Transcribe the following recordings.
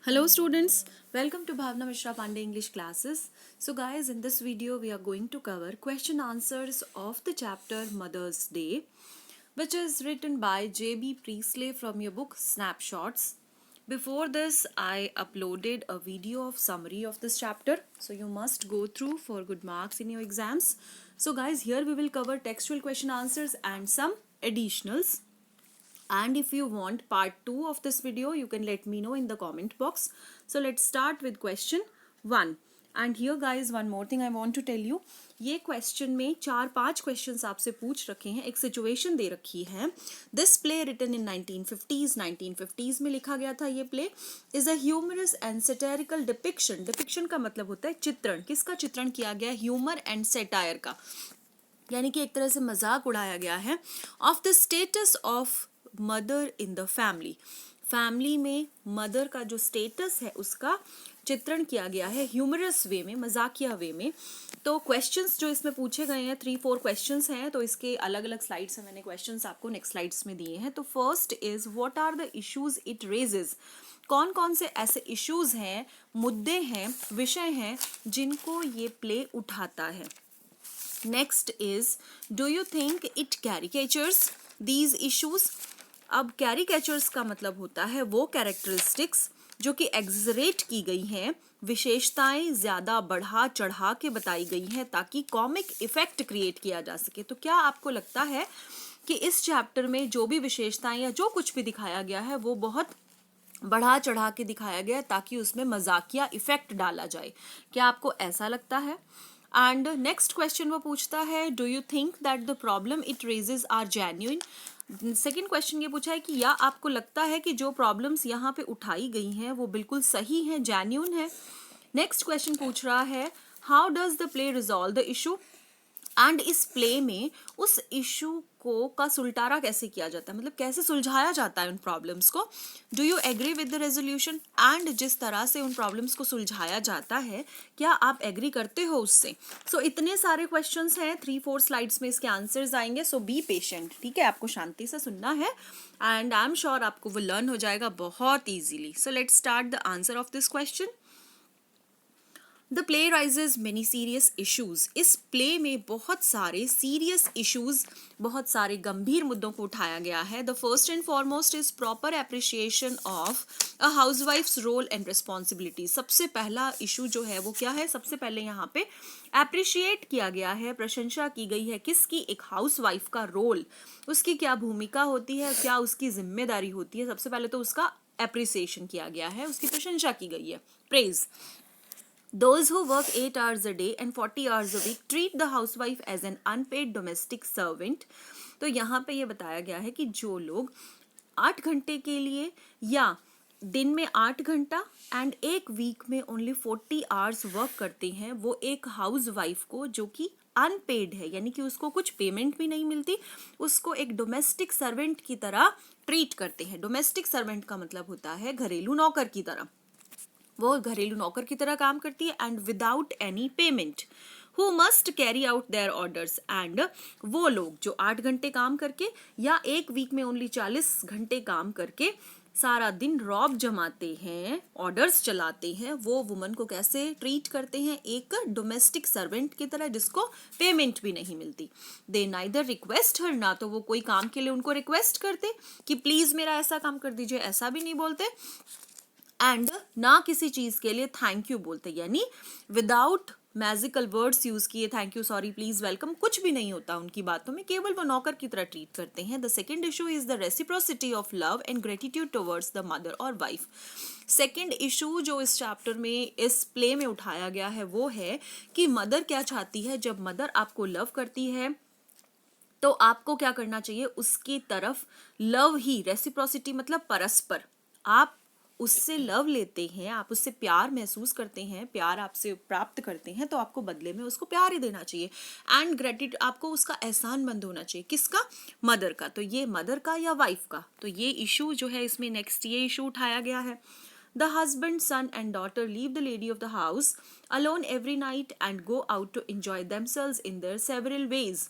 Hello students, welcome to Bhavna Mishra Pandey English classes. So guys, in this video we are going to cover question answers of the chapter Mother's Day, which is written by J.B. Priestley from your book Snapshots. Before this, I uploaded a video of summary of this chapter, so you must go through for good marks in your exams. So guys, here we will cover textual question answers and some additionals. And if you want part 2 of this video, you can let me know in the comment box. So let's start with question 1. And here guys, one more thing I want to tell you. ये question में 4-5 questions आपसे पूछ रखे हैं, एक situation दे रखी है. This play written in 1950s में लिखा गया था. ये play is a humorous and satirical depiction. Depiction का मतलब होता है चित्रण. किसका चित्रण किया गया? ह्यूमर एंड सैटायर का, यानी कि एक तरह से मजाक उड़ाया गया है. Of the status of mother in the family. Family में मदर का जो स्टेटस है उसका चित्रण किया गया है ह्यूमरस वे में, मजाकिया वे में. तो क्वेश्चंस जो इसमें पूछे गए हैं 3-4 क्वेश्चंस हैं, तो इसके अलग अलग स्लाइड्स में मैंने क्वेश्चंस आपको नेक्स्ट स्लाइड्स में दिए हैं. तो first is what are the issues it raises. कौन कौन से ऐसे इश्यूज हैं, मुद्दे हैं, विषय हैं जिनको ये प्ले उठाता है. Next is do you think it caricatures these issues. अब कैरिकेचर्स का मतलब होता है वो कैरेक्टरिस्टिक्स जो कि एग्जरेट की गई हैं, विशेषताएं ज्यादा बढ़ा चढ़ा के बताई गई हैं ताकि कॉमिक इफेक्ट क्रिएट किया जा सके. तो क्या आपको लगता है कि इस चैप्टर में जो भी विशेषताएं या जो कुछ भी दिखाया गया है वो बहुत बढ़ा चढ़ा के दिखाया गया ताकि उसमें मजाकिया इफेक्ट डाला जाए? क्या आपको ऐसा लगता है? एंड नेक्स्ट क्वेश्चन वो पूछता है do you think that the problem it raises are genuine. Second question ये पूछा है कि या आपको लगता है कि जो प्रॉब्लम्स यहाँ पे उठाई गई हैं वो बिल्कुल सही हैं, जेन्युइन है. नेक्स्ट क्वेश्चन पूछ रहा है how does the play resolve the issue. And इस प्ले में उस इशू को का सुलटारा कैसे किया जाता है, मतलब कैसे सुलझाया जाता है उन प्रॉब्लम्स को. Do you agree with the resolution. And जिस तरह से उन प्रॉब्लम्स को सुलझाया जाता है क्या आप एग्री करते हो उससे. सो इतने सारे क्वेश्चंस हैं, 3-4 स्लाइड्स में इसके आंसर्स आएंगे. सो बी पेशेंट, ठीक है, आपको शांति से सुनना है एंड आई एम श्योर आपको वो लर्न हो जाएगा बहुत easily. So let's start the answer of this question. The play rises many serious issues. इस प्ले में बहुत सारे सीरियस इशूज, बहुत सारे गंभीर मुद्दों को उठाया गया है. The first and foremost is proper appreciation of a housewife's role and responsibility. सबसे पहला इशू जो है वो क्या है? सबसे पहले यहाँ पे एप्रिशिएट किया गया है, प्रशंसा की गई है किसकी? एक हाउसवाइफ का रोल, उसकी क्या भूमिका होती है, क्या उसकी जिम्मेदारी होती है. सबसे पहले तो उसका एप्रिसिएशन किया गया है, उसकी प्रशंसा की गई है, praise. Those who work 8 hours a day and 40 hours a week treat the housewife as an unpaid domestic servant. तो यहाँ पे ये बताया गया है कि जो लोग 8 घंटे के लिए या दिन में 8 घंटा एंड एक वीक में ओनली 40 आवर्स वर्क करते हैं, वो एक हाउस वाइफ को जो कि अनपेड है, यानी कि उसको कुछ पेमेंट भी नहीं मिलती, उसको एक डोमेस्टिक सर्वेंट की तरह ट्रीट करते हैं. डोमेस्टिक सर्वेंट का मतलब होता है घरेलू नौकर की तरह, वो घरेलू नौकर की तरह काम करती है. And without any payment who must carry out there orders. And वो लोग जो 8 घंटे काम करके या एक वीक में ओनली 40 घंटे काम करके सारा दिन रॉब जमाते हैं, ऑर्डर्स चलाते हैं, वो वुमन को कैसे ट्रीट करते हैं? एक डोमेस्टिक सर्वेंट की तरह जिसको पेमेंट भी नहीं मिलती. दे नाइदर रिक्वेस्ट हर, ना तो वो कोई काम के लिए उनको रिक्वेस्ट करते कि प्लीज मेरा ऐसा काम कर दीजिए, ऐसा भी नहीं बोलते. एंड ना किसी चीज के लिए थैंक यू बोलते, यानी विदाउट मैजिकल वर्ड्स यूज किए, thank you, sorry, please, welcome, कुछ भी नहीं होता उनकी बातों में, केवल वो नौकर की तरह ट्रीट करते हैं. The second issue is the reciprocity of love and gratitude towards the mother और वाइफ. सेकेंड इशू जो इस चैप्टर में, इस प्ले में उठाया गया है वो है कि मदर क्या चाहती है. जब मदर आपको लव करती है तो आपको क्या करना चाहिए? उसकी तरफ लव ही, रेसिप्रोसिटी मतलब परस्पर, आप उससे लव लेते हैं, आप उससे प्यार महसूस करते हैं, प्यार आपसे प्राप्त करते हैं, तो आपको बदले में उसको प्यार ही देना चाहिए. एंड ग्रेटिट्यूड, आपको उसका एहसानमंद होना चाहिए. किसका? मदर का. तो ये मदर का या वाइफ का, तो ये इशू जो है इसमें नेक्स्ट ये इशू उठाया गया है. The husband, son and daughter leave the lady of the house alone every night and go out to enjoy themselves in their several ways.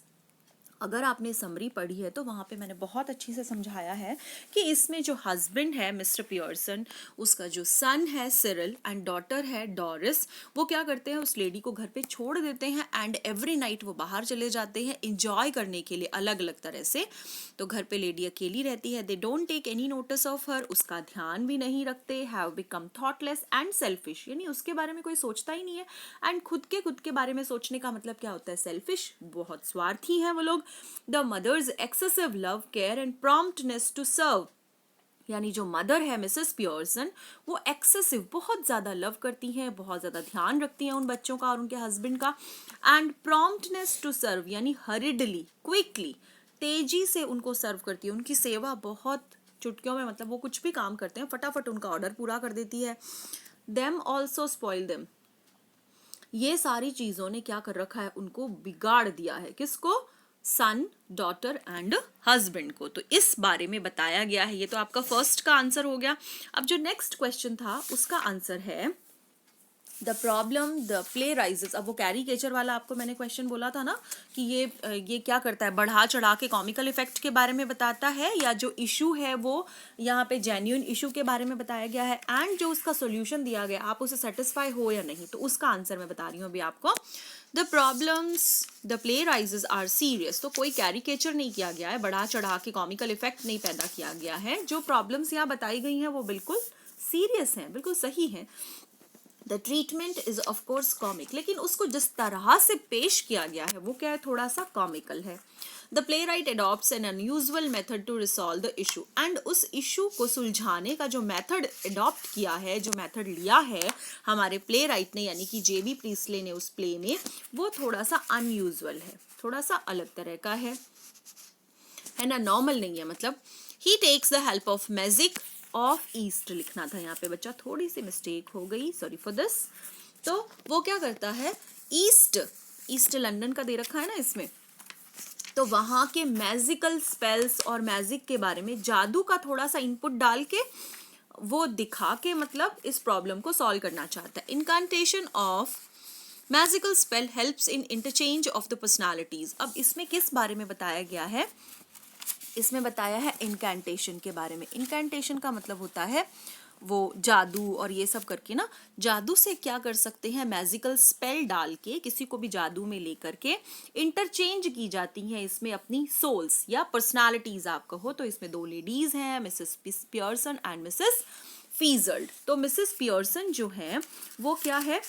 अगर आपने समरी पढ़ी है तो वहाँ पे मैंने बहुत अच्छी से समझाया है कि इसमें जो हस्बैंड है मिस्टर पियर्सन, उसका जो सन है सिरिल एंड डॉटर है डॉरिस, वो क्या करते हैं, उस लेडी को घर पे छोड़ देते हैं एंड एवरी नाइट वो बाहर चले जाते हैं इंजॉय करने के लिए अलग अलग तरह से। तो घर पे लेडी अकेली रहती है, they don't take any notice of her, उसका ध्यान भी नहीं रखते, have become thoughtless and selfish, यानी उसके बारे में कोई सोचता ही नहीं है। एंड खुद के बारे में सोचने का मतलब क्या होता है, सेल्फिश, बहुत स्वार्थी हैं वो लोग। The mother's excessive love care and promptness to serve, यानी जो मदर है मिसेस पियर्सन, वो एक्सेसिव, बहुत ज़्यादा लव करती हैं, बहुत ज़्यादा ध्यान रखती हैं उन बच्चों का और उनके हस्बैंड का। एंड प्रॉम्प्टनेस टू सर्व, यानी हरिडली, क्विकली, तेजी से उनको सर्व करती है, उनकी सेवा बहुत चुटकियों में, मतलब वो कुछ भी काम करते हैं फटाफट उनका ऑर्डर पूरा कर देती है। देम ऑल्सो स्पॉइल देम, ये सारी चीज़ों ने क्या कर रखा है, उनको बिगाड़ दिया है, किसको, सन, डॉटर एंड हस्बैंड को। तो इस बारे में बताया गया है। ये तो आपका फर्स्ट का आंसर हो गया। अब जो नेक्स्ट क्वेश्चन था उसका आंसर है the problem the play rises. अब वो कैरिकेचर वाला आपको मैंने क्वेश्चन बोला था ना कि ये क्या करता है, बढ़ा चढ़ा के कॉमिकल इफेक्ट के बारे में बताता है, या जो इशू है वो यहाँ पे जेन्युइन इशू के बारे में बताया गया है, एंड जो उसका सोल्यूशन दिया गया आप उसे सेटिस्फाई हो या नहीं। तो उसका आंसर मैं बता रही हूँ अभी आपको। The problems the play raises are serious, तो कोई कैरिकेचर नहीं किया गया है, बढ़ा चढ़ा के कॉमिकल इफेक्ट नहीं पैदा किया गया है। जो प्रॉब्लम्स यहाँ बताई गई हैं वो बिल्कुल सीरियस हैं, बिल्कुल सही हैं। The treatment is of course comic, लेकिन उसको जिस तरह से पेश किया गया है वो क्या है, थोड़ा सा कॉमिकल है। The playwright adopts an unusual method to resolve the issue, and उस इशू को सुलझाने का जो मेथड एडॉप्ट किया है, जो मेथड लिया है हमारे प्ले राइट ने, यानी कि जेबी प्रीस्ले ने उस प्ले में, वो थोड़ा सा अनयूजुअल है, थोड़ा सा अलग तरह का है ना, नॉर्मल नहीं है। मतलब he takes the help of magic of east लिखना था यहाँ पे बच्चा, थोड़ी सी मिस्टेक हो गई, सॉरी फॉर दिस। तो वो क्या करता है, ईस्ट लंदन का दे रखा है ना इसमें, तो वहां के मैजिकल स्पेल्स और मैजिक के बारे में, जादू का थोड़ा सा इनपुट डाल के वो दिखा के मतलब इस प्रॉब्लम को सॉल्व करना चाहता है। Incantation of magical spell helps in interchange of the personalities. अब इसमें किस बारे में बताया गया है, इसमें बताया है इनकैंटेशन के बारे में। इनकैंटेशन का मतलब होता है वो जादू और ये सब करके ना, जादू से क्या कर सकते हैं, मैजिकल स्पेल डाल के किसी को भी जादू में लेकर के इंटरचेंज की जाती हैं इसमें अपनी सोल्स या पर्सनालिटीज आप कहो। तो इसमें दो लेडीज हैं, Mrs Pearson and Mrs Fitzgerald. तो मिसेस पियर्सन जो है वो क्या है,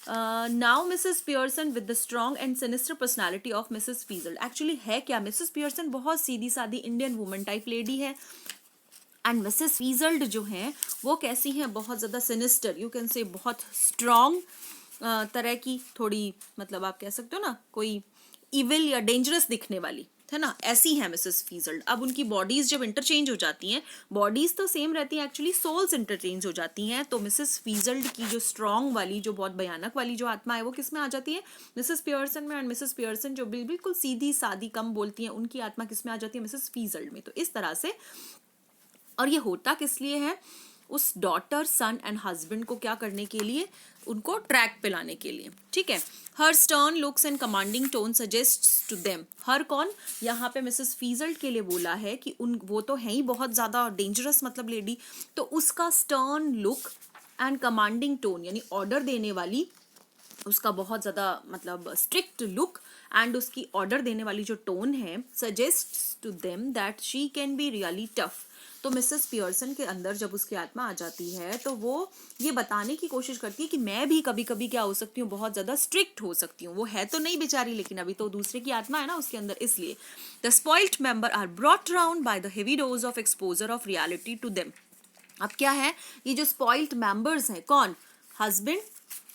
now Mrs Pearson with the strong and sinister personality of Mrs Fitzgerald. Actually है क्या, मिसेस पियर्सन बहुत सीधी सादी इंडियन वुमन टाइप लेडी है, एंड मिसेस फीजल्ड जो हैं वो कैसी हैं, बहुत ज़्यादा सिनिस्टर, यू कैन से बहुत स्ट्रॉन्ग तरह की, थोड़ी मतलब आप कह सकते हो ना कोई इविल या डेंजरस दिखने वाली, है ना, ऐसी है मिसेस फीजल्ड। अब उनकी बॉडीज जब इंटरचेंज हो जाती हैं, बॉडीज तो सेम रहती हैं, एक्चुअली सोल्स इंटरचेंज हो जाती हैं। तो मिसेस फीजल्ड की जो स्ट्रॉन्ग वाली, जो बहुत भयानक वाली जो आत्मा है वो किस में आ जाती है, मिसेस पियर्सन में। एंड मिसेस पियर्सन जो बिल्कुल सीधी सादी कम बोलती हैं, उनकी आत्मा किस में आ जाती है, मिसेस फीजल्ड में। तो इस तरह से, और ये होता किस लिए है, उस डॉटर, सन एंड हस्बैंड को क्या करने के लिए, उनको ट्रैक पे लाने के लिए, ठीक है। Her stern looks and commanding tone suggests to them, her कौन, यहाँ पे मिसेस फीजल्ड के लिए बोला है कि वो तो है ही बहुत ज़्यादा डेंजरस मतलब लेडी, तो उसका stern look and commanding tone, यानी ऑर्डर देने वाली, उसका बहुत ज़्यादा मतलब स्ट्रिक्ट लुक एंड उसकी ऑर्डर देने वाली जो टोन है, suggests to them that she can be really tough. तो मिसेस पियर्सन के अंदर जब उसकी आत्मा आ जाती है तो वो ये बताने की कोशिश करती है कि मैं भी कभी कभी क्या हो सकती हूँ, बहुत ज़्यादा स्ट्रिक्ट हो सकती हूँ। वो है तो नहीं बेचारी, लेकिन अभी तो दूसरे की आत्मा है ना उसके अंदर, इसलिए। The spoiled member are brought around by the heavy dose of exposure of reality to them. अब क्या है, ये जो स्पॉइल्ड मेंबर्स हैं, कौन, हस्बैंड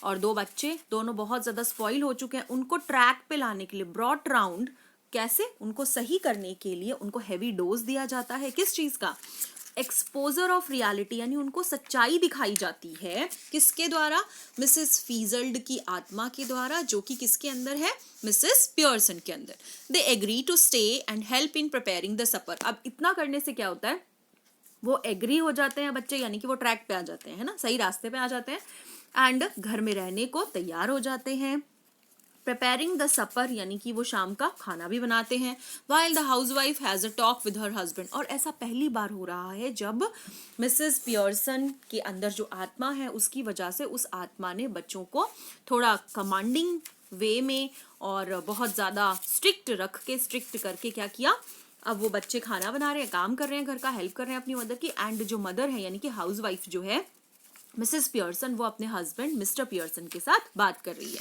और दो बच्चे, दोनों बहुत ज़्यादा स्पॉइल हो चुके हैं, उनको ट्रैक पे लाने के लिए, ब्रॉट अराउंड, कैसे, उनको सही करने के लिए उनको हैवी डोज दिया जाता है, किस चीज का, एक्सपोजर ऑफ रियलिटी, यानी उनको सच्चाई दिखाई जाती है, किसके द्वारा, मिसेस फीजल्ड की आत्मा के द्वारा, जो कि किसके अंदर है, मिसेस पियर्सन के अंदर। They agree to stay and help in preparing the supper. अब इतना करने से क्या होता है, वो एग्री हो जाते हैं बच्चे, यानी कि वो ट्रैक पे आ जाते हैं, है ना, सही रास्ते पे आ जाते हैं, एंड घर में रहने को तैयार हो जाते हैं। preparing the supper यानी कि वो शाम का खाना भी बनाते हैं. while the housewife has a talk with her husband. और ऐसा पहली बार हो रहा है जब मिसेस पियर्सन के अंदर जो आत्मा है उसकी वजह से उस आत्मा ने बच्चों को थोड़ा कमांडिंग वे में और बहुत ज़्यादा स्ट्रिक्ट करके क्या किया, अब वो बच्चे खाना बना रहे हैं, काम कर रहे हैं, घर का हेल्प कर रहे हैं अपनी मदर की. एंड जो मदर है यानी कि हाउस वाइफ जो है मिसेस पियर्सन, वो अपने हस्बैंड मिस्टर पियर्सन के साथ बात कर रही है.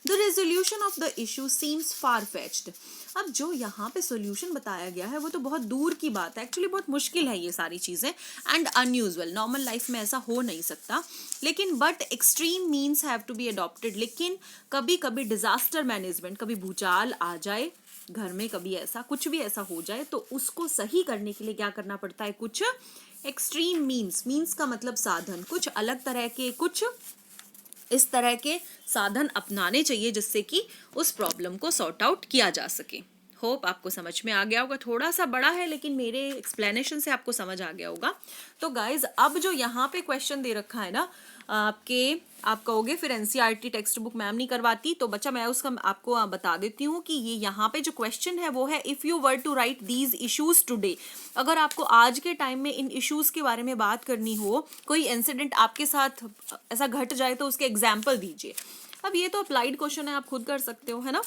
The resolution of the issue seems far fetched. अब जो यहाँ पे सोल्यूशन बताया गया है वो तो बहुत दूर की बात है, एक्चुअली बहुत मुश्किल है ये सारी चीज़ें एंड अनयूजुअल, नॉर्मल लाइफ में ऐसा हो नहीं सकता. लेकिन but extreme means have to be adopted. लेकिन कभी कभी डिजास्टर मैनेजमेंट, कभी भूचाल आ जाए घर में, कभी ऐसा कुछ भी ऐसा हो जाए तो उसको सही करने के लिए क्या करना पड़ता है, कुछ एक्सट्रीम मीन्स का मतलब साधन, कुछ अलग तरह के, कुछ इस तरह के साधन अपनाने चाहिए जिससे कि उस प्रॉब्लम को सॉर्ट आउट किया जा सके. होप आपको समझ में आ गया होगा. थोड़ा सा बड़ा है लेकिन मेरे एक्सप्लेनेशन से आपको समझ आ गया होगा. तो गाइज अब जो यहाँ पे क्वेश्चन दे रखा है ना, आप कहोगे फिर एनसीईआरटी टेक्स्ट बुक मैम नहीं करवाती, तो बच्चा मैं उसका आपको बता देती हूँ कि ये यहाँ पे जो क्वेश्चन है वो है if you were to write these issues today. अगर आपको आज के टाइम में इन इश्यूज के बारे में बात करनी हो, कोई इंसिडेंट आपके साथ ऐसा घट जाए तो उसके एग्जाम्पल दीजिए. अब ये तो अप्लाइड क्वेश्चन है, आप खुद कर सकते हो, है ना.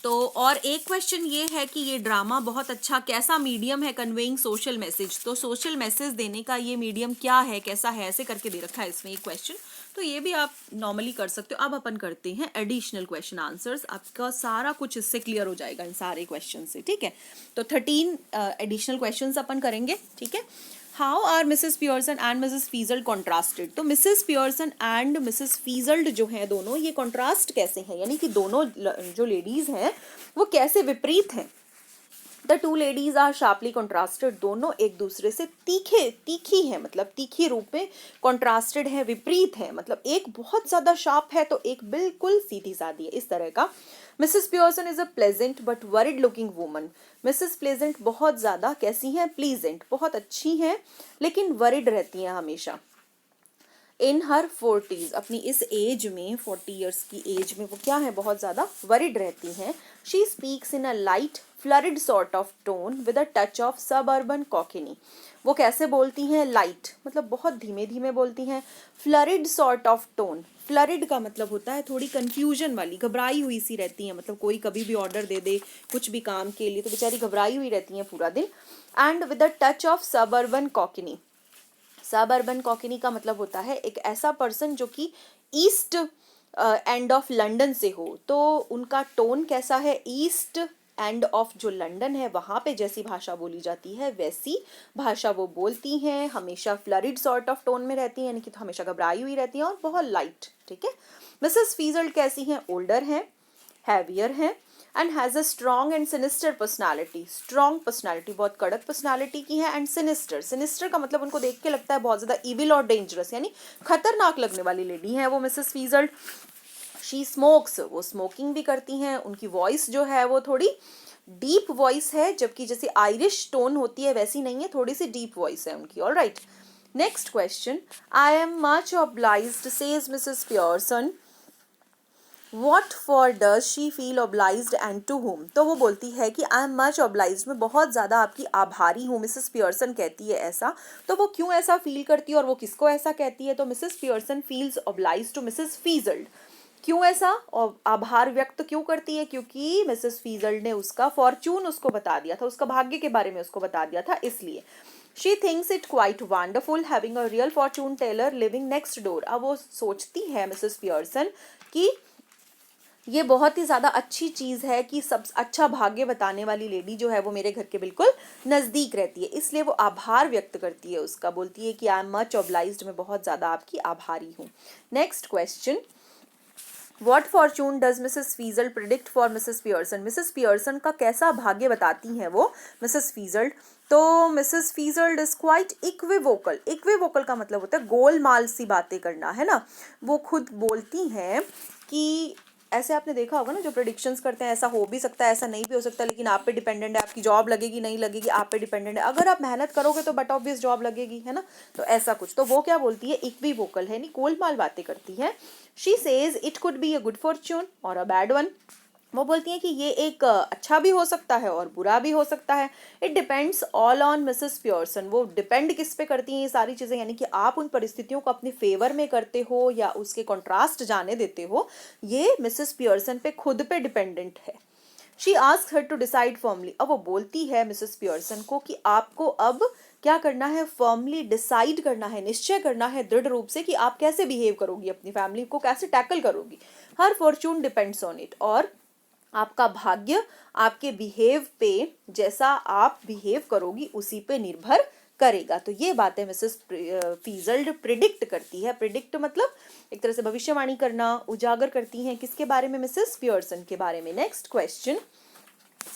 तो और एक क्वेश्चन ये है कि ये ड्रामा बहुत अच्छा कैसा मीडियम है कन्वेइंग सोशल मैसेज. तो सोशल मैसेज देने का ये मीडियम क्या है, कैसा है, ऐसे करके दे रखा है इसमें एक क्वेश्चन. तो ये भी आप नॉर्मली कर सकते हो. अब अपन करते हैं एडिशनल क्वेश्चन आंसर्स. आपका सारा कुछ इससे क्लियर हो जाएगा इन सारे क्वेश्चन से, ठीक है. तो 13 एडिशनल क्वेश्चन अपन करेंगे, ठीक है. How are Mrs Pearson and Mrs Fitzgerald contrasted. तो Mrs Pearson and Mrs Fitzgerald जो है दोनों, ये कॉन्ट्रास्ट कैसे हैं, यानी कि दोनों जो लेडीज हैं वो कैसे विपरीत हैं. The two ladies are sharply contrasted. दोनों एक दूसरे से तीखी हैं, मतलब तीखी रूप में कॉन्ट्रास्टेड है, विपरीत है. मतलब एक बहुत ज्यादा शार्प है तो एक बिल्कुल सीधी सादी है, इस तरह का. Mrs Pearson is a pleasant but worried looking woman. Mrs pleasant बहुत ज्यादा कैसी हैं, प्लीजेंट, बहुत अच्छी हैं, लेकिन वरिड रहती हैं हमेशा. इन हर 40s, अपनी इस एज में 40 ईयर्स की एज में वो क्या है, बहुत ज़्यादा वरिड रहती हैं. She speaks in a light flurried sort of tone with a touch of suburban cockney. वो कैसे बोलती हैं, लाइट मतलब बहुत धीमे धीमे बोलती हैं. फ्लरिड सॉर्ट ऑफ टोन, फ्लरिड का मतलब होता है थोड़ी कंफ्यूजन वाली, घबराई हुई सी रहती हैं. मतलब कोई कभी भी ऑर्डर दे दे कुछ भी काम के लिए तो बेचारी घबराई हुई रहती हैं पूरा दिन. And with a touch of suburban cockney. Suburban कॉकिनी का मतलब होता है एक ऐसा पर्सन जो कि ईस्ट एंड ऑफ लंदन से हो. तो उनका टोन कैसा है, ईस्ट एंड ऑफ जो लंदन है वहाँ पे जैसी भाषा बोली जाती है वैसी भाषा वो बोलती हैं. हमेशा फ्लरिड सॉर्ट ऑफ टोन में रहती हैं, यानी कि तो हमेशा घबराई हुई रहती हैं और बहुत लाइट, ठीक है. मिसेस फीजल्ड कैसी हैं, ओल्डर हैं, हैवियर हैं, and has a strong and sinister personality. Strong personality, बहुत कड़क पर्सनालिटी की है. एंड सिनिस्टर का मतलब उनको देख के लगता है बहुत ज़्यादा इविल और डेंजरस, यानी खतरनाक लगने वाली लेडी है वो मिसेस फीजल्ड. शी स्मोक्स, वो स्मोकिंग भी करती हैं. उनकी वॉइस जो है वो थोड़ी डीप वॉइस है, जबकि जैसे आयरिश टोन होती है वैसी नहीं है, थोड़ी सी डीप वॉइस है उनकी. All right, next question. I am much obliged says Mrs Pearson. What for does she feel obliged and to whom? तो वो बोलती है कि आई एम मच obliged, मैं बहुत ज़्यादा आपकी आभारी हूँ. मिसेस पियर्सन कहती है ऐसा, तो वो क्यों ऐसा फील करती है और वो किसको ऐसा कहती है. तो Mrs Pearson feels obliged to Mrs Fitzgerald. क्यों ऐसा और आभार व्यक्त क्यों करती है, क्योंकि मिसेस फीजल्ड ने उसका फॉर्चून उसको बता दिया था, उसका भाग्य के बारे में उसको बता दिया था, इसलिए. She thinks it quite wonderful having a real fortune teller living next door. अब वो सोचती है मिसेस पियर्सन कि ये बहुत ही ज़्यादा अच्छी चीज़ है कि सब अच्छा भाग्य बताने वाली लेडी जो है वो मेरे घर के बिल्कुल नज़दीक रहती है, इसलिए वो आभार व्यक्त करती है उसका. बोलती है कि आई एम मच ऑब्लाइज्ड, मैं बहुत ज़्यादा आपकी आभारी हूँ. Next question. What fortune does Mrs. Fiesel predict for Mrs. Pearson? Mrs. Pearson का कैसा भाग्य बताती हैं वो Mrs. Fiesel. तो Mrs. Fiesel is quite equivocal. Equivocal का मतलब होता है गोलमाल सी बातें करना, है ना. वो खुद बोलती हैं कि ऐसे आपने देखा होगा ना, जो प्रेडिक्शंस करते हैं, ऐसा हो भी सकता है, ऐसा नहीं भी हो सकता, लेकिन आप पे डिपेंडेंट है, आपकी जॉब लगेगी नहीं लगेगी आप पे डिपेंडेंट है, अगर आप मेहनत करोगे तो बट ऑब्वियस जॉब लगेगी, है ना। तो ऐसा कुछ, तो वो क्या बोलती है, इक्विवोकल है, नहीं गोलमाल बातें करती है। She says it could be a good Fortune और अ बैड वन। वो बोलती हैं कि ये एक अच्छा भी हो सकता है और बुरा भी हो सकता है। It depends all on Mrs Pearson. वो डिपेंड किस पे करती हैं ये सारी चीज़ें, यानी कि आप उन परिस्थितियों को अपने फेवर में करते हो या उसके कॉन्ट्रास्ट जाने देते हो, ये मिसेस पियर्सन पे खुद पे डिपेंडेंट है। She ask her to decide firmly. अब वो बोलती है मिसेस पियर्सन को कि आपको अब क्या करना है, फर्मली डिसाइड करना है, निश्चय करना है दृढ़ रूप से कि आप कैसे बिहेव करोगी, अपनी फैमिली को कैसे टैकल करोगी। हर फॉर्चून डिपेंड्स ऑन इट। और आपका भाग्य आपके बिहेव पे, जैसा आप बिहेव करोगी उसी पे निर्भर करेगा। तो ये बातें मिसेस फीजल्ड प्रिडिक्ट करती है। प्रिडिक्ट मतलब एक तरह से भविष्यवाणी करना, उजागर करती हैं किसके बारे में, मिसेस पियर्सन के बारे में। Next question,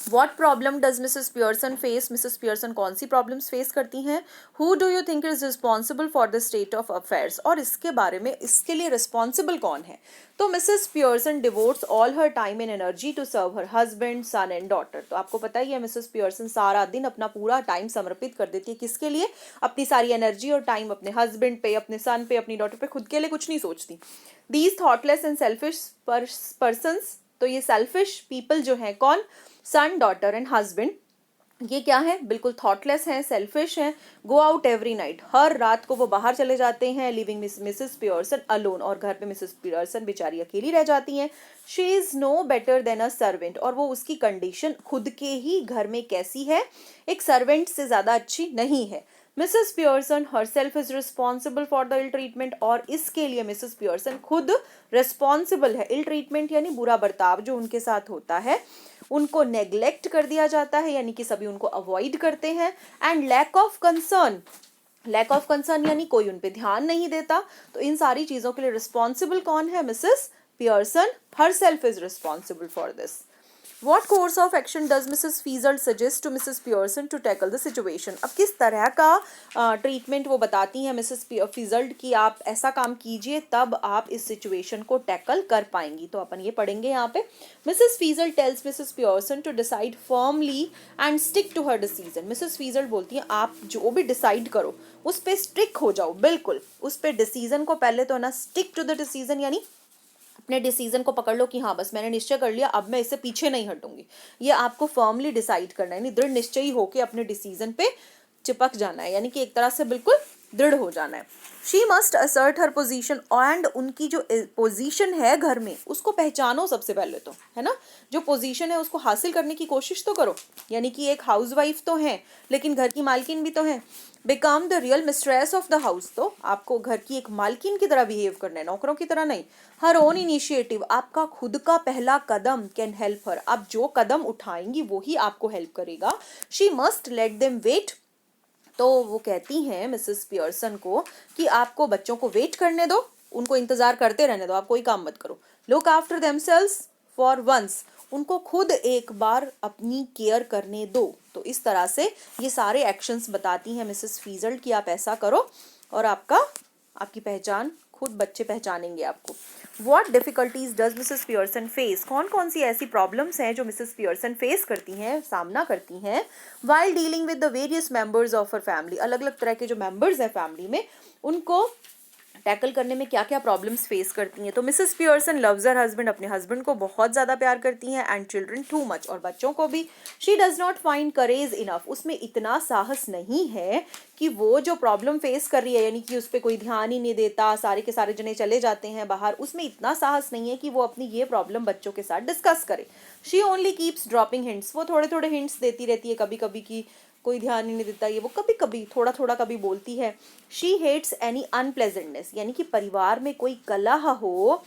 What problem does Mrs. Pearson face? Mrs. Pearson कौन सी problems face करती हैं? Who do you think is responsible for the state of affairs? और इसके बारे में, इसके लिए responsible कौन है? तो Mrs. Pearson devotes all her time and energy to serve her husband, son and daughter. तो आपको पता ही है Mrs. Pearson सारा दिन अपना पूरा टाइम समर्पित कर देती है किसके लिए, अपनी सारी एनर्जी और टाइम अपने हस्बैंड पे, अपने सन पे, अपनी डॉटर पे, खुद के लिए कुछ नहीं सोचती। These thoughtless and selfish persons, तो ये सेल्फिश पीपल जो हैं, कौन, सन, डॉटर एंड हस्बैंड, ये क्या है, बिल्कुल थॉटलेस हैं, सेल्फिश हैं। गो आउट एवरी नाइट, हर रात को वो बाहर चले जाते हैं। लिविंग मिसेस पियर्सन अलोन, और घर पे मिसेस पियर्सन बेचारी अकेली रह जाती हैं। She is no better than a servant, और वो उसकी कंडीशन खुद के ही घर में कैसी है, एक सर्वेंट से ज्यादा अच्छी नहीं है। Mrs Pearson herself is responsible for the ill treatment, और इसके लिए मिसेस पियर्सन खुद रिस्पॉन्सिबल है। इल ट्रीटमेंट यानी बुरा बर्ताव जो उनके साथ होता है, उनको नेग्लेक्ट कर दिया जाता है, यानी कि सभी उनको अवॉइड करते हैं। And lack of concern, lack of concern यानी कोई उन पे ध्यान नहीं देता। तो इन सारी चीजों के लिए रिस्पॉन्सिबल कौन है, Mrs Pearson herself is responsible for this. What course of action does Mrs. Fiesel suggest to Mrs. Pearson to tackle the situation? अब किस तरह का ट्रीटमेंट वो बताती हैं मिसेस फिजल्ड की, आप ऐसा काम कीजिए तब आप इस सिचुएशन को टैकल कर पाएंगी। तो अपन ये पढ़ेंगे यहाँ पे। Mrs Fitzgerald tells Mrs Pearson to decide firmly and stick to her decision. Mrs Fitzgerald बोलती हैं आप जो भी डिसाइड करो उस पर स्टिक हो जाओ, बिल्कुल उस पर डिसीजन को पहले तो ना स्टिक टू द डिसीजन, यानी अपने डिसीजन को पकड़ लो कि हाँ बस मैंने निश्चय कर लिया, अब मैं इससे पीछे नहीं हटूंगी। ये आपको फर्मली डिसाइड करना है, यानी दृढ़ निश्चयी होकर अपने डिसीजन पे चिपक जाना है, यानी कि एक तरह से बिल्कुल दृढ़ हो जाना है। She must assert her position, and उनकी जो पोजीशन है घर में उसको पहचानो सबसे पहले तो, है ना। जो पोजीशन है उसको हासिल करने की कोशिश तो करो, यानी कि एक हाउसवाइफ तो है लेकिन घर की मालकिन भी तो है। Become the real mistress of the house, तो आपको घर की एक मालकिन की तरह बिहेव करना है, नौकरों की तरह नहीं। हर ओन इनिशिएटिव, आपका खुद का पहला कदम कैन हेल्प हर, आप जो कदम उठाएंगी वो ही आपको हेल्प करेगा। She must let them wait, तो वो कहती हैं मिसेस पियर्सन को कि आपको बच्चों को वेट करने दो, उनको इंतजार करते रहने दो, आप कोई काम मत करो। Look after themselves for once, उनको खुद एक बार अपनी केयर करने दो। तो इस तरह से ये सारे एक्शंस बताती हैं मिसेस फीजल्ड कि आप ऐसा करो और आपकी पहचान खुद बच्चे पहचानेंगे आपको। What difficulties does Mrs. Pearson face? कौन कौन सी ऐसी प्रॉब्लम्स हैं जो मिसेस पियर्सन फेस करती हैं, सामना करती हैं while dealing with the various members of her family? अलग अलग तरह के जो मेंबर्स हैं फैमिली में, उनको टैकल करने में क्या क्या प्रॉब्लम्स फेस करती हैं। तो Mrs Pearson loves her husband, अपने हस्बैंड को बहुत ज़्यादा प्यार करती हैं, एंड चिल्ड्रन टू मच, और बच्चों को भी। She does not find courage enough, उसमें इतना साहस नहीं है कि वो जो प्रॉब्लम फेस कर रही है, यानी कि उस पर कोई ध्यान ही नहीं देता, सारे के सारे जने चले जाते हैं बाहर, उसमें इतना साहस नहीं है कि वो अपनी ये प्रॉब्लम बच्चों के साथ डिस्कस करे। She only keeps dropping hints, वो थोड़े थोड़े हिंट्स देती रहती है, कभी कभी की कोई ध्यान ही नहीं देता, ये वो कभी कभी थोड़ा थोड़ा कभी बोलती है। शी हेट्स एनी अनप्लेजेंटनेस, यानी कि परिवार में कोई कलह हो,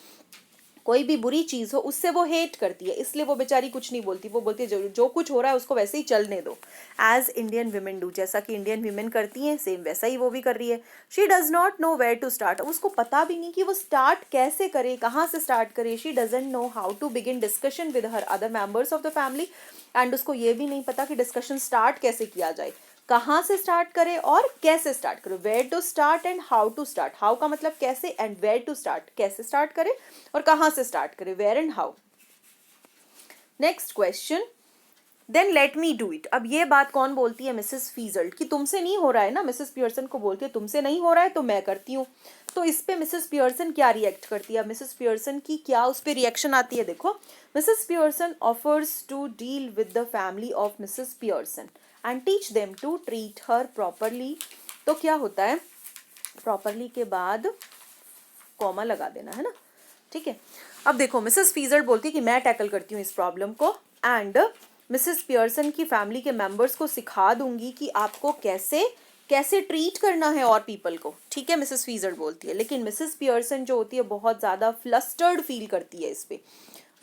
कोई भी बुरी चीज हो, उससे वो हेट करती है, इसलिए वो बेचारी कुछ नहीं बोलती। वो बोलती है जो कुछ हो रहा है उसको वैसे ही चलने दो, एज इंडियन वीमेन डू, जैसा कि इंडियन वीमेन करती हैं सेम वैसा ही वो भी कर रही है। She does not know where to start, उसको पता भी नहीं कि वो स्टार्ट कैसे करे, कहाँ से स्टार्ट करे। She doesn't know how to begin discussion with her other members of the family, and उसको ये भी नहीं पता कि डिस्कशन स्टार्ट कैसे किया जाए। कहाँ से स्टार्ट करें और कैसे स्टार्ट करें, where to start and how to start, how का मतलब कैसे एंड वेयर टू स्टार्ट, कैसे स्टार्ट करें और कहाँ से स्टार्ट करें, where and how. Next question, then let me do it. अब ये बात कौन बोलती है, मिसेस फीजल्ड, कि तुमसे नहीं हो रहा है ना, मिसेस पियर्सन को बोलती है तुमसे नहीं हो रहा है तो मैं करती हूँ। तो इस पे मिसेस पियर्सन क्या रिएक्ट करती है, मिसेस पियर्सन की क्या उस पे रिएक्शन आती है, देखो। Mrs Pearson offers to deal with the family of Mrs Pearson and teach them to treat her properly. तो क्या होता है, प्रॉपरली के बाद कॉमा लगा देना है ना, ठीक है। अब देखो मिसेस फीजल्ड बोलती है कि मैं टैकल करती हूँ इस प्रॉब्लम को एंड मिसेस पियर्सन की फैमिली के मेंबर्स को सिखा दूंगी कि आपको कैसे कैसे ट्रीट करना है और पीपल को, ठीक है, मिसेस फीजल्ड बोलती है। लेकिन मिसेस पियर्सन जो होती है बहुत ज़्यादा फ्लस्टर्ड फील करती है इस पे।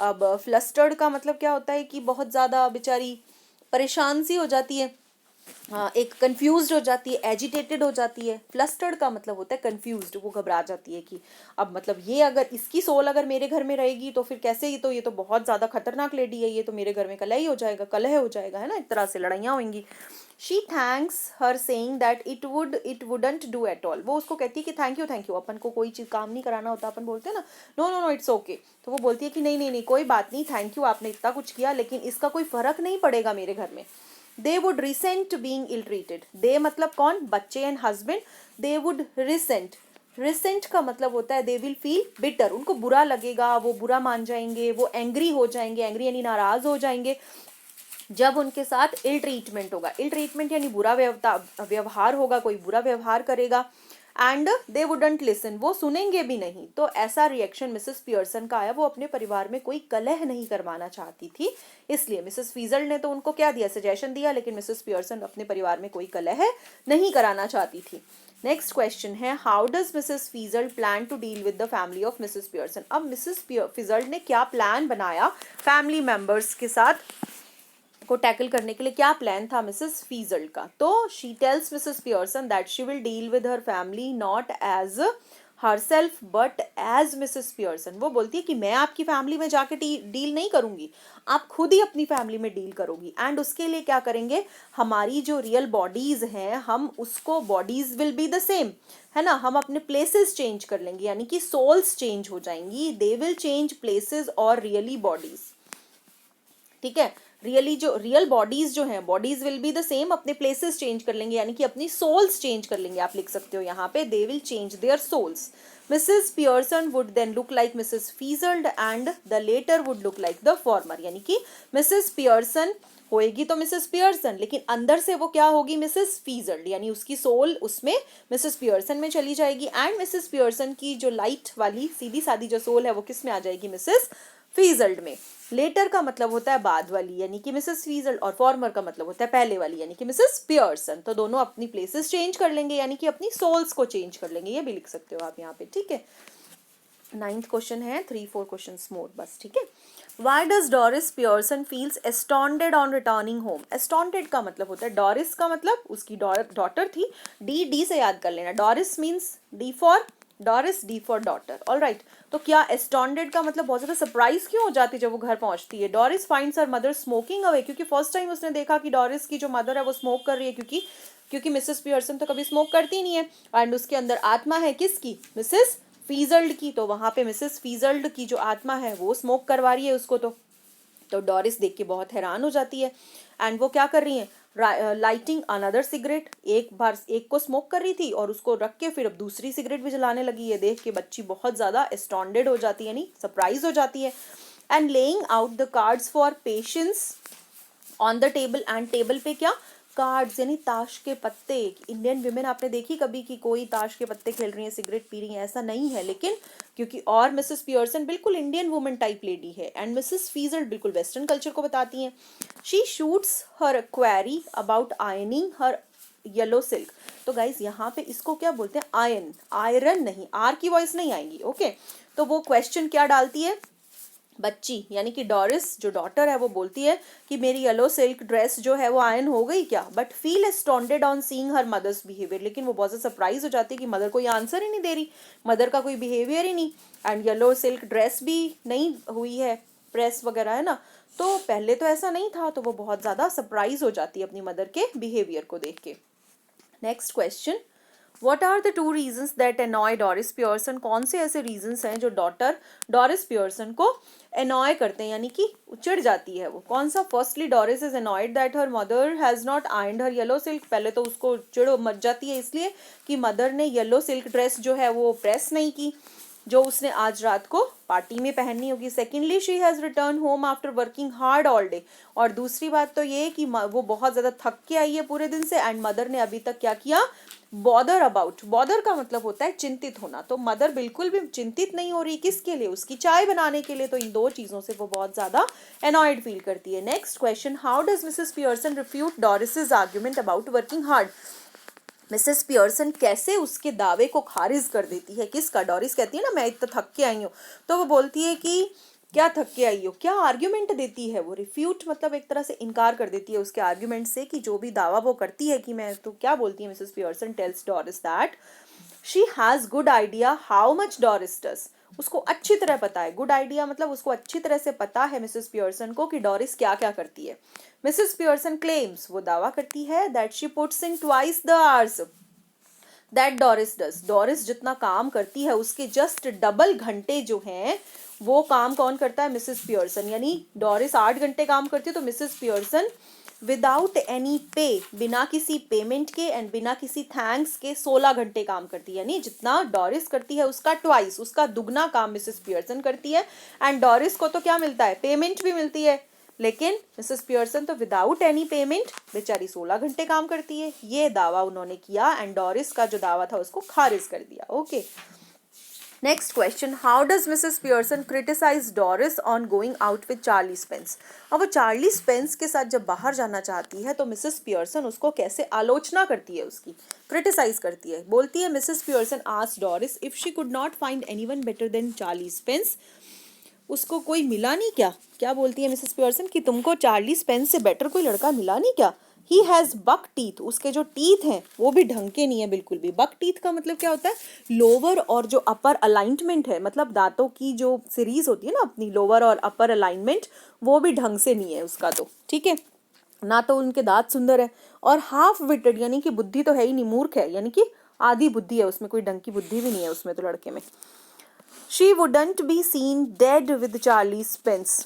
अब फ्लस्टर्ड का मतलब क्या होता है कि बहुत ज़्यादा बेचारी परेशान सी हो जाती है, एक कंफ्यूज्ड हो जाती है, एजिटेटेड हो जाती है। फ्लस्टर्ड का मतलब होता है कंफ्यूज्ड, वो घबरा जाती है कि अब मतलब ये अगर इसकी सोल अगर मेरे घर में रहेगी तो फिर कैसे, ये तो बहुत ज़्यादा खतरनाक लेडी है, ये तो मेरे घर में कलह ही हो जाएगा, कलह हो जाएगा, है ना, एक तरह से लड़ाइयाँ होंगी। She thanks her saying that it wouldn't do at all. वो उसको कहती है कि थैंक यू, अपन को कोई चीज़ काम नहीं कराना होता, अपन बोलते हैं ना no no no it's okay. तो वो बोलती है कि नहीं नहीं नहीं कोई बात नहीं, थैंक यू, आपने इतना कुछ किया लेकिन इसका कोई फर्क नहीं पड़ेगा मेरे घर में। They would resent being ill treated. They मतलब कौन, बच्चे and husband. They would resent, resent का मतलब होता है दे विल फील बिटर, उनको बुरा लगेगा, वो बुरा मान जाएंगे, वो एंग्री हो जाएंगे, एंग्री यानी नाराज हो जाएंगे जब उनके साथ इल ट्रीटमेंट होगा। इल ट्रीटमेंट यानी बुरा व्यवहार होगा, कोई बुरा व्यवहार करेगा। एंड दे वुडंट लिसन, वो सुनेंगे भी नहीं। तो ऐसा रिएक्शन मिसेस पियर्सन का आया, वो अपने परिवार में कोई कलह नहीं करवाना चाहती थी, इसलिए मिसेस फीजल्ड ने तो उनको क्या दिया, सजेशन दिया, लेकिन मिसेस पियर्सन अपने परिवार में कोई कलह नहीं कराना चाहती थी। नेक्स्ट क्वेश्चन है, how does Mrs Fitzgerald plan to deal with the family of Mrs Pearson. अब मिसेस फीजल्ड ने क्या प्लान बनाया फैमिली मेंबर्स के साथ को टैकल करने के लिए, क्या प्लान था मिसेस फीजल्ड का। तो she tells Mrs Pearson that she will deal with her family not as herself but as Mrs Pearson. वो बोलती है कि मैं आपकी फैमिली में जाके डील नहीं करूंगी, आप खुद ही अपनी फैमिली में डील करोगी। एंड उसके लिए क्या करेंगे, हमारी जो रियल बॉडीज हैं हम उसको, bodies will be the same, है ना, हम अपने प्लेसेस चेंज कर लेंगे, यानी कि सोल्स चेंज हो जाएंगी, दे विल चेंज प्लेसेस और रियली बॉडीज, ठीक है। रियली जो रियल बॉडीज जो हैं, bodies will be the same, अपने प्लेसेस चेंज कर लेंगे, यानी कि अपनी सोल्स चेंज कर लेंगे, आप लिख सकते हो यहाँ पे they will change their souls. Mrs Pearson would then look like Mrs Fitzgerald and the latter would look like the former. यानी कि मिसेस पियर्सन होएगी तो मिसेस पियर्सन, लेकिन अंदर से वो क्या होगी, मिसेस फीजल्ड, यानी उसकी सोल उसमें मिसेस पियर्सन में चली जाएगी। एंड मिसेस पियर्सन की जो लाइट वाली सीधी सादी जो सोल है वो किस में आ जाएगी, मिसेस फीजल्ड में। लेटर का मतलब होता है बाद वाली, यानी कि मिसेस फीजल्ड, और फॉर्मर का मतलब होता है पहले वाली, यानी कि मिसेस पियर्सन। तो दोनों अपनी प्लेसेस चेंज कर लेंगे, यानी कि अपनी सोल्स को चेंज कर लेंगे, ये भी लिख सकते हो आप यहाँ पे, ठीक है। 9th क्वेश्चन है, 3-4 क्वेश्चंस मोर बस, ठीक है। Why does Doris Pearson feels astounded on returning home? Astounded का मतलब होता है, डॉरिस का मतलब उसकी डॉटर थी, डी से याद कर लेना, Doris means D for Doris, D for daughter, all right. तो क्या एस्टॉन्डेड का मतलब बहुत ज्यादा सरप्राइज क्यों हो जाती है जब वो घर पहुंचती है। Doris finds her mother smoking away, क्योंकि फर्स्ट टाइम उसने देखा कि डॉरिस की जो मदर है वो स्मोक कर रही है, क्योंकि मिसेस पियर्सन तो कभी स्मोक करती नहीं है, एंड उसके अंदर आत्मा है किसकी, मिसेस फीजल्ड की। तो वहां पे मिसेस फीजल्ड की जो आत्मा है वो स्मोक करवा रही है उसको। तो डॉरिस देख के बहुत हैरान हो जाती है, एंड वो क्या कर रही है, लाइटिंग अनदर सिगरेट, एक बार एक को स्मोक कर रही थी और उसको रख के फिर अब दूसरी सिगरेट भी जलाने लगी है। देख के बच्ची बहुत ज्यादा एस्टॉन्डेड हो जाती है, यानी सरप्राइज हो जाती है। And laying out the cards for patience on the table, and table पे क्या, कार्ड्स यानी ताश के पत्ते। इंडियन विमेन आपने देखी कभी कि कोई ताश के पत्ते खेल रही हैं, सिगरेट पी रही हैं, ऐसा नहीं है। लेकिन क्योंकि और मिसेस पियर्सन बिल्कुल इंडियन वुमेन टाइप लेडी है, एंड मिसेस फीजल्ड बिल्कुल वेस्टर्न कल्चर को बताती हैं। She shoots her query about ironing her yellow silk. तो गाइज यहाँ पे इसको क्या बोलते हैं, आयन, आयरन नहीं, आर की वॉइस नहीं आएगी, ओके। तो वो क्वेश्चन क्या डालती है, बच्ची यानी कि डॉरिस जो डॉटर है वो बोलती है कि मेरी येलो सिल्क ड्रेस जो है वो आयन हो गई क्या, but feel astounded on seeing her mother's behaviour. लेकिन वो बहुत ज़्यादा सरप्राइज हो जाती है कि मदर कोई आंसर ही नहीं दे रही, मदर का कोई बिहेवियर ही नहीं, एंड येलो सिल्क ड्रेस भी नहीं हुई है प्रेस वगैरह, है ना। तो पहले तो ऐसा नहीं था, तो वो बहुत ज़्यादा सरप्राइज हो जाती है अपनी मदर के बिहेवियर को देख के। Next question, What are the 2 reasons that annoy Doris Pearson? कौन से ऐसे reasons हैं जो डॉटर डॉरिस पियर्सन को annoy करते हैं, यानी कि चिढ़ जाती है वो? कौन सा? Firstly, Doris is annoyed that her mother has not ironed her yellow silk. पहले तो उसको चिढ़ मच जाती है इसलिए कि मदर ने येलो सिल्क ड्रेस जो है वो प्रेस नहीं की, जो उसने आज रात को पार्टी में पहननी होगी। Secondly, she has return home after working hard all day. और दूसरी बात तो ये कि वो बहुत ज़्यादा थक के आई है पूरे दिन से, एंड मदर ने अभी तक क्या किया? Bother about. बॉदर का मतलब होता है चिंतित होना, तो मदर बिल्कुल भी चिंतित नहीं हो रही। किसके लिए? उसकी चाय बनाने के लिए। तो इन 2 चीज़ों से वो बहुत ज़्यादा एनॉयड फील करती है। Next question, how does Mrs Pearson refute Doris argument about working hard? Mrs Pearson कैसे उसके दावे को खारिज कर देती है? किसका? डॉरिस कहती है ना मैं इतना थक के आई हूँ, तो वो बोलती है कि क्या थक के आई हो? क्या आर्ग्यूमेंट देती है वो? रिफ्यूट मतलब एक तरह से इनकार कर देती है उसके आर्ग्यूमेंट से, कि जो भी दावा वो करती है कि मैं, तो क्या बोलती है Mrs Pearson? Tells Doris that she has good idea how much Doris does. उसको अच्छी तरह पता है। गुड आइडिया मतलब उसको अच्छी तरह से पता है मिसेस पियर्सन को कि डॉरिस क्या क्या करती है। मिसेस पियर्सन क्लेम्स, वो दावा करती है, that she puts in twice the hours that Doris does. Doris जितना काम करती है उसके जस्ट डबल घंटे जो हैं वो काम कौन करता है? Mrs Pearson. यानी डॉरिस 8 घंटे काम करती है, तो मिसेस पियर्सन विदाउट एनी पे, बिना किसी पेमेंट के एंड बिना किसी थैंक्स के 16 घंटे काम करती है। यानी जितना डॉरिस करती है उसका ट्वाइस, उसका दुगना काम मिसेस पियर्सन करती है। एंड डॉरिस को तो क्या मिलता है? पेमेंट भी मिलती है, लेकिन मिसेस पियर्सन तो विदाउट एनी पेमेंट बेचारी 16 घंटे काम करती है। ये दावा उन्होंने किया, एंड डॉरिस का जो दावा था उसको खारिज कर दिया। Okay, next question, how does Mrs Pearson criticise Doris on going out with Charlie Spence? अब वो चार्ली स्पेंस के साथ जब बाहर जाना चाहती है तो मिसेस पियर्सन उसको कैसे आलोचना करती है, उसकी क्रिटिसाइज करती है। बोलती है, Mrs Pearson asked Doris if she could not find anyone better than Charlie Spence. उसको कोई मिला नहीं क्या? क्या बोलती है मिसेस पियर्सन कि तुमको चार्ली स्पेंस से बेटर कोई लड़का मिला नहीं क्या? ही हैज़ बक टीथ, उसके जो टीथ हैं वो भी ढंग के नहीं है बिल्कुल भी। बक टीथ का मतलब क्या होता है? लोअर और जो अपर अलाइनमेंट है, मतलब दांतों की जो सीरीज होती है ना अपनी, लोअर और अपर अलाइनमेंट, वो भी ढंग से नहीं है उसका, तो ठीक है ना। तो उनके दांत सुंदर है, और हाफ विटेड यानी कि बुद्धि तो है ही नहीं, मूर्ख है, यानी कि आधी बुद्धि है उसमें, कोई ढंग की बुद्धि भी नहीं है उसमें तो लड़के में। She wouldn't be seen dead with Charlie Spence,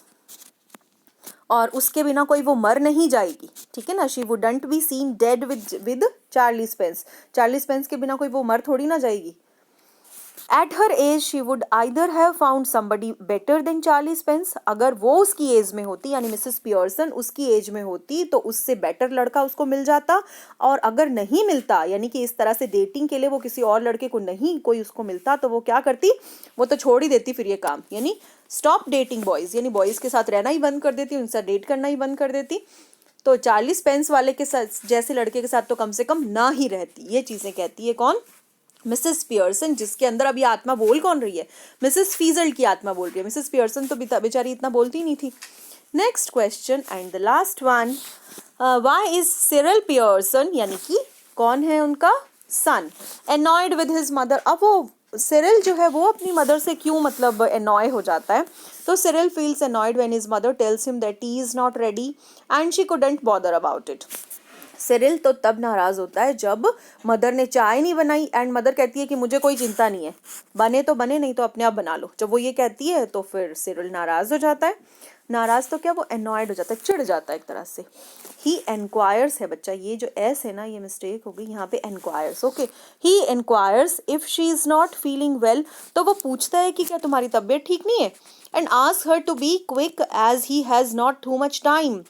और उसके बिना कोई वो मर नहीं जाएगी, ठीक है ना। She wouldn't be seen dead with Charlie Spence, Charlie Spence के बिना कोई वो मर थोड़ी ना जाएगी। At her age she would either have found somebody better than Charlie Spence, अगर वो उसकी एज में होती, यानी मिसेस पियर्सन उसकी एज में होती, तो उससे बेटर लड़का उसको मिल जाता। और अगर नहीं मिलता, यानी कि इस तरह से डेटिंग के लिए वो किसी और लड़के को नहीं कोई उसको मिलता, तो वो क्या करती? वो तो छोड़ ही देती फिर ये काम, यानी स्टॉप डेटिंग बॉयज़, यानी बॉयज़ के साथ रहना ही बंद कर देती, उनसे डेट करना ही बंद कर देती। तो चार्ली स्पेंस वाले के साथ जैसे लड़के के साथ तो कम से कम ना ही रहती। ये चीज़ें कहती है कौन? मिसेस पियर्सन, जिसके अंदर अभी आत्मा बोल कौन रही है? मिसेस फीजल्ड की आत्मा बोल रही है। मिसेस पियर्सन तो बेचारी इतना बोलती नहीं थी। Next question and the last one, why is Cyril Pearson, यानी कि कौन है उनका सन, एनॉयड विद हिज मदर? अब वो सिरिल जो है वो अपनी मदर से क्यों मतलब एनॉय हो जाता है? तो Cyril feels annoyed when his mother tells him that he is not ready and she couldn't bother about it. Cyril तो तब नाराज होता है जब मदर ने चाय नहीं बनाई, एंड मदर कहती है कि मुझे कोई चिंता नहीं है, बने तो बने, नहीं तो अपने आप बना लो। जब वो ये कहती है तो फिर सिरिल नाराज हो जाता है। नाराज तो क्या, वो एनॉयड हो जाता है, चिढ़ जाता है एक तरह से। ही एनक्वायर्स है बच्चा, ये जो एस है ना ये मिस्टेक हो गई, यहाँ पे enquires. Okay, he enquires if she is not feeling well, तो वो पूछता है कि क्या तुम्हारी तबीयत ठीक नहीं है। And ask her to be quick as he has not too much time,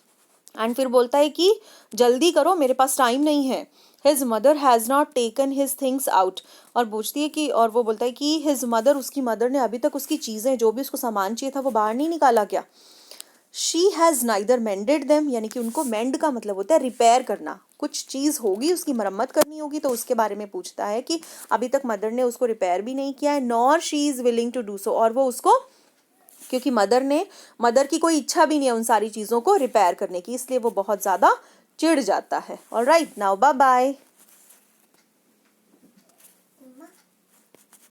and फिर बोलता है कि जल्दी करो, मेरे पास टाइम नहीं है। His mother has not taken his things out, और पूछती है कि, और वो बोलता है कि हिज मदर, उसकी मदर ने अभी तक उसकी चीज़ें, जो भी उसको सामान चाहिए था वो बाहर नहीं निकाला क्या। शी हैज़ नाइदर मेंडेड देम, यानी कि उनको मेंड का मतलब होता है रिपेयर करना, कुछ चीज़ होगी उसकी मरम्मत करनी होगी, तो उसके बारे में पूछता है कि अभी तक मदर ने उसको रिपेयर भी नहीं किया है, nor she is willing to do so, और वो उसको, क्योंकि मदर की कोई इच्छा भी नहीं है उन सारी चीज़ों को रिपेयर करने की, इसलिए वो बहुत ज़्यादा चिढ़ जाता है। Alright, now bye bye.